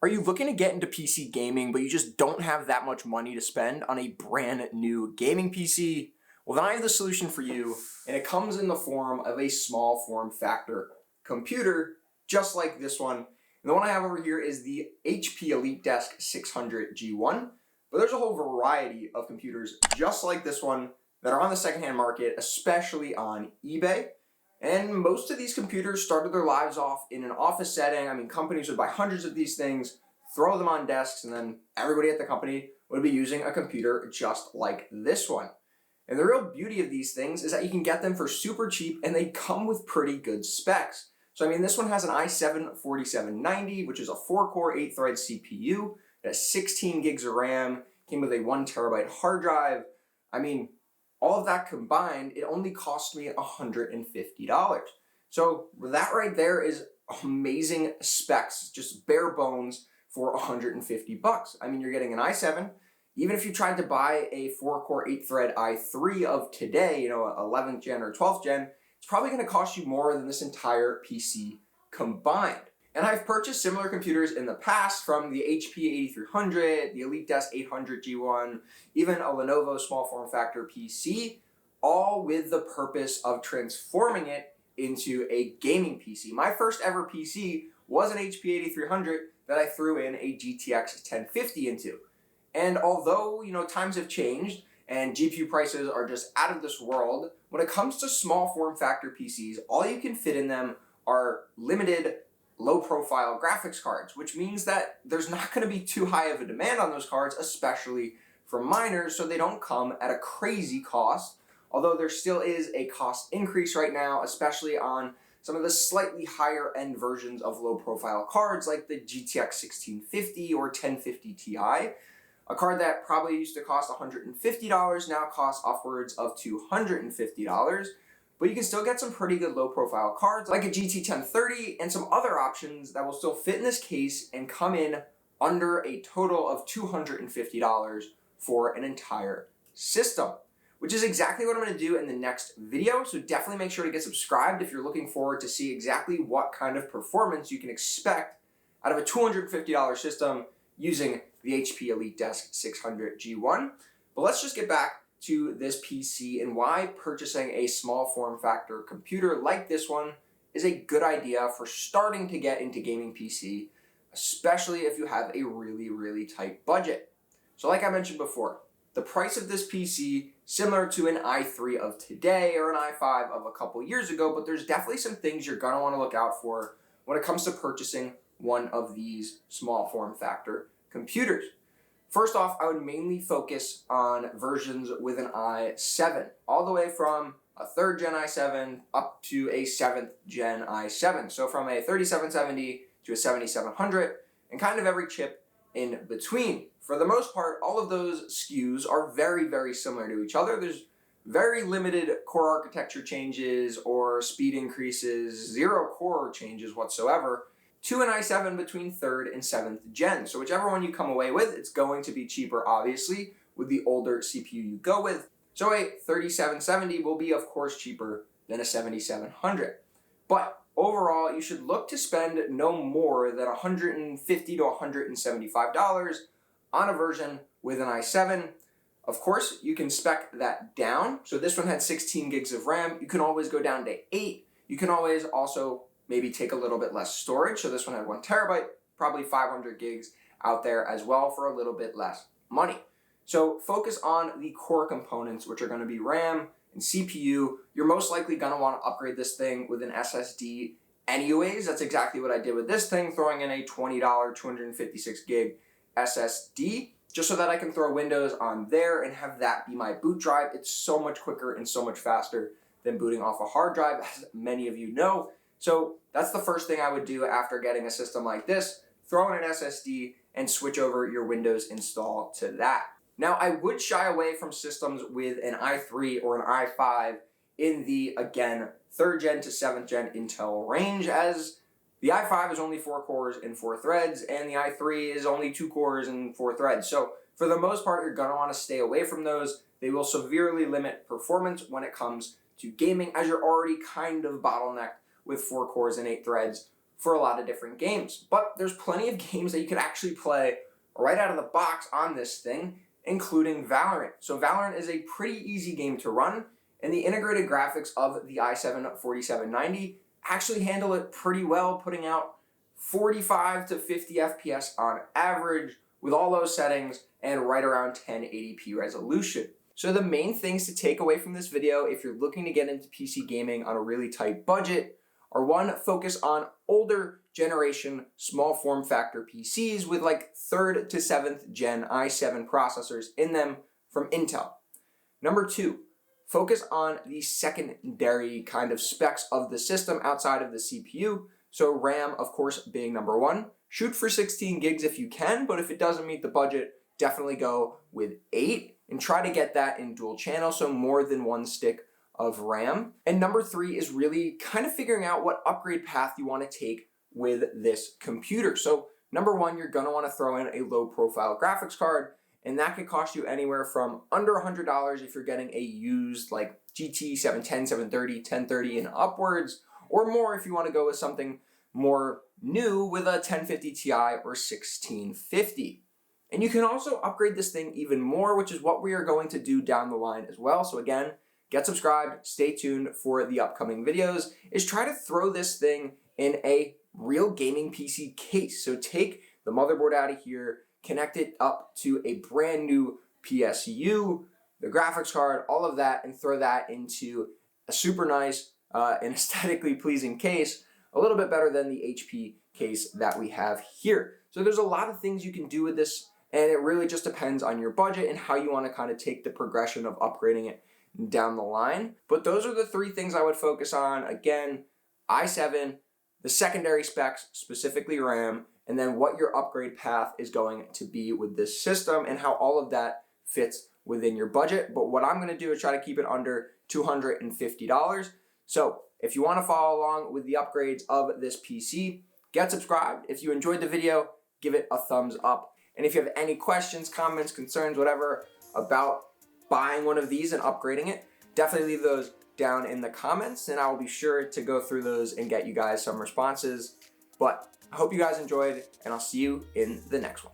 Are you looking to get into PC gaming, but you just don't have that much money to spend on a brand new gaming PC? Well, then I have the solution for you, and it comes in the form of a small form factor computer, just like this one. And the one I have over here is the HP EliteDesk 600 G1, but there's a whole variety of computers just like this one that are on the secondhand market, especially on eBay. And most of these computers started their lives off in an office setting. I mean, companies would buy hundreds of these things, throw them on desks, and then everybody at the company would be using a computer just like this one. And the real beauty of these things is that you can get them for super cheap and they come with pretty good specs. So I mean, this one has an i7-4790, which is a 4-core, 8-thread CPU. It has 16 gigs of RAM, came with a 1 terabyte hard drive. I mean, all of that combined, it only cost me $150. So that right there is amazing specs, just bare bones for $150. I mean, you're getting an i7. Even if you tried to buy a 4-core, 8-thread i3 of today, 11th gen or 12th gen, it's probably going to cost you more than this entire PC combined. And I've purchased similar computers in the past, from the HP 8300, the EliteDesk 800 G1, even a Lenovo small form factor PC, all with the purpose of transforming it into a gaming PC. My first ever PC was an HP 8300 that I threw in a GTX 1050 into. And although, times have changed and GPU prices are just out of this world, when it comes to small form factor PCs, all you can fit in them are limited low-profile graphics cards, which means that there's not going to be too high of a demand on those cards, especially for miners, so they don't come at a crazy cost, although there still is a cost increase right now, especially on some of the slightly higher end versions of low-profile cards like the GTX 1650 or 1050 Ti. A card that probably used to cost $150 now costs upwards of $250. But you can still get some pretty good low-profile cards like a GT 1030 and some other options that will still fit in this case and come in under a total of $250 for an entire system, which is exactly what I'm going to do in the next video. So definitely make sure to get subscribed if you're looking forward to see exactly what kind of performance you can expect out of a $250 system using the HP EliteDesk 600 G1. But let's just get back to this PC and why purchasing a small form factor computer like this one is a good idea for starting to get into gaming PC, especially if you have a really, really tight budget. So like I mentioned before, the price of this PC, similar to an i3 of today or an i5 of a couple years ago, but there's definitely some things you're going to want to look out for when it comes to purchasing one of these small form factor computers. First off, I would mainly focus on versions with an i7, all the way from a 3rd gen i7 up to a 7th gen i7. So from a 3770 to a 7700 and kind of every chip in between. For the most part, all of those SKUs are very, very similar to each other. There's very limited core architecture changes or speed increases, zero core changes whatsoever, to an i7 between 3rd and 7th gen. So whichever one you come away with, it's going to be cheaper, obviously, with the older CPU you go with. So a 3770 will be, of course, cheaper than a 7700. But overall, you should look to spend no more than $150 to $175 on a version with an i7. Of course, you can spec that down. So this one had 16 gigs of RAM. You can always go down to 8. You can always also maybe take a little bit less storage. So this one had 1 terabyte, probably 500 gigs out there as well for a little bit less money. So focus on the core components, which are going to be RAM and CPU. You're most likely going to want to upgrade this thing with an SSD anyways. That's exactly what I did with this thing, throwing in a $20 256 gig SSD, just so that I can throw Windows on there and have that be my boot drive. It's so much quicker and so much faster than booting off a hard drive, as many of you know. So that's the first thing I would do after getting a system like this. Throw in an SSD and switch over your Windows install to that. Now, I would shy away from systems with an i3 or an i5 in the, again, 3rd gen to 7th gen Intel range, as the i5 is only 4 cores and 4 threads, and the i3 is only 2 cores and 4 threads. So for the most part, you're going to want to stay away from those. They will severely limit performance when it comes to gaming, as you're already kind of bottlenecked with 4 cores and 8 threads for a lot of different games. But there's plenty of games that you could actually play right out of the box on this thing, including Valorant. So Valorant is a pretty easy game to run, and the integrated graphics of the i7-4790 actually handle it pretty well, putting out 45 to 50 FPS on average with all those settings and right around 1080p resolution. So the main things to take away from this video if you're looking to get into PC gaming on a really tight budget are: one, focus on older generation small form factor PCs with like 3rd to 7th gen i7 processors in them from Intel. Number two, focus on the secondary kind of specs of the system outside of the CPU. So RAM, of course, being number one. Shoot for 16 gigs if you can, but if it doesn't meet the budget, definitely go with 8 and try to get that in dual channel, so more than one stick of RAM. And number three is really kind of figuring out what upgrade path you want to take with this computer. So number one, you're going to want to throw in a low profile graphics card, and that could cost you anywhere from under $100 if you're getting a used like GT 710, 730, 1030 and upwards, or more if you want to go with something more new with a 1050 Ti or 1650. And you can also upgrade this thing even more, which is what we are going to do down the line as well. So again, get subscribed, stay tuned for the upcoming videos, is try to throw this thing in a real gaming PC case. So take the motherboard out of here, connect it up to a brand new PSU, the graphics card, all of that, and throw that into a super nice and aesthetically pleasing case, a little bit better than the HP case that we have here. So there's a lot of things you can do with this, and it really just depends on your budget and how you want to kind of take the progression of upgrading it down the line. But those are the three things I would focus on. Again, i7, the secondary specs, specifically RAM, and then what your upgrade path is going to be with this system and how all of that fits within your budget. But what I'm going to do is try to keep it under $250. So if you want to follow along with the upgrades of this PC, get subscribed. If you enjoyed the video, give it a thumbs up. And if you have any questions, comments, concerns, whatever about buying one of these and upgrading it, definitely leave those down in the comments, and I will be sure to go through those and get you guys some responses. But I hope you guys enjoyed, and I'll see you in the next one.